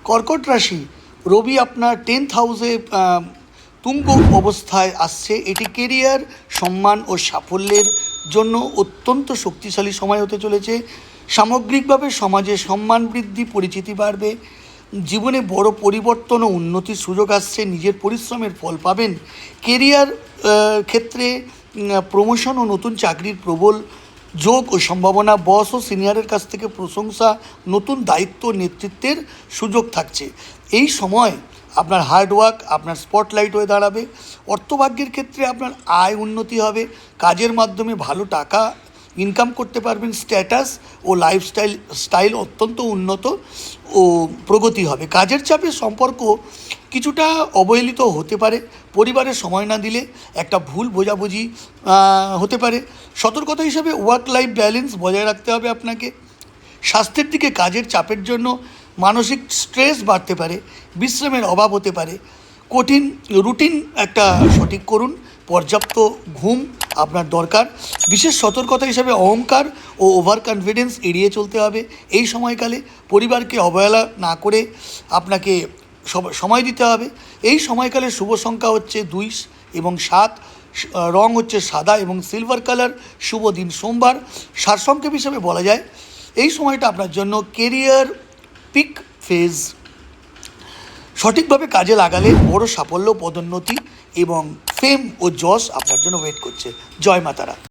কর্কট রাশি, রবি আপনার 10th হাউসে তুঙ্গ অবস্থায় আসছে। এটি কেরিয়ার, সম্মান ও সাফল্যের জন্য অত্যন্ত শক্তিশালী সময় হতে চলেছে। সামগ্রিকভাবে সমাজে সম্মান বৃদ্ধি, পরিচিতি বাড়বে, জীবনে বড় পরিবর্তন ও উন্নতির সুযোগ আসছে, নিজের পরিশ্রমের ফল পাবেন। কেরিয়ার ক্ষেত্রে প্রমোশন ও নতুন চাকরির প্রবল যোগ ও সম্ভাবনা, বস ও সিনিয়রের কাছ থেকে প্রশংসা, নতুন দায়িত্ব, নেতৃত্বের সুযোগ থাকছে। এই সময় আপনার হার্ডওয়ার্ক আপনার স্পটলাইট হয়ে দাঁড়াবে। অর্থভাগ্যের ক্ষেত্রে আপনার আয় উন্নতি হবে, কাজের মাধ্যমে ভালো টাকা ইনকাম করতে পারবেন। স্ট্যাটাস ও স্টাইল অত্যন্ত উন্নত ও প্রগতি হবে। কাজের চাপে সম্পর্ক কিছুটা অবহেলিত হতে পারে, পরিবারের সময় না দিলে একটা ভুল বোঝাবুঝি হতে পারে। সতর্কতা হিসাবে ওয়ার্ক লাইফ ব্যালেন্স বজায় রাখতে হবে আপনাকে। স্বাস্থ্যের দিকে কাজের চাপের জন্য মানসিক স্ট্রেস বাড়তে পারে, বিশ্রামের অভাব হতে পারে। কঠিন রুটিন একটা সঠিক করুন, পর্যাপ্ত ঘুম আপনার দরকার। বিশেষ সতর্কতা হিসাবে অহংকার ও ওভার কনফিডেন্স এড়িয়ে চলতে হবে। এই সময়কালে পরিবারকে অবহেলা না করে আপনাকে সময় দিতে হবে। এই সময়কালে শুভ সংখ্যা হচ্ছে 2 এবং 7, রং হচ্ছে সাদা এবং সিলভার কালার, শুভ দিন সোমবার। সারসংক্ষেপ হিসাবে বলা যায় এই সময়টা আপনার জন্য কেরিয়ার পিক ফেজ। সঠিকভাবে কাজে লাগালে বড় সাফল্য, পদোন্নতি এবং ফেম ও যশ আপনার জন্য ওয়েট করছে। জয় মাতারা।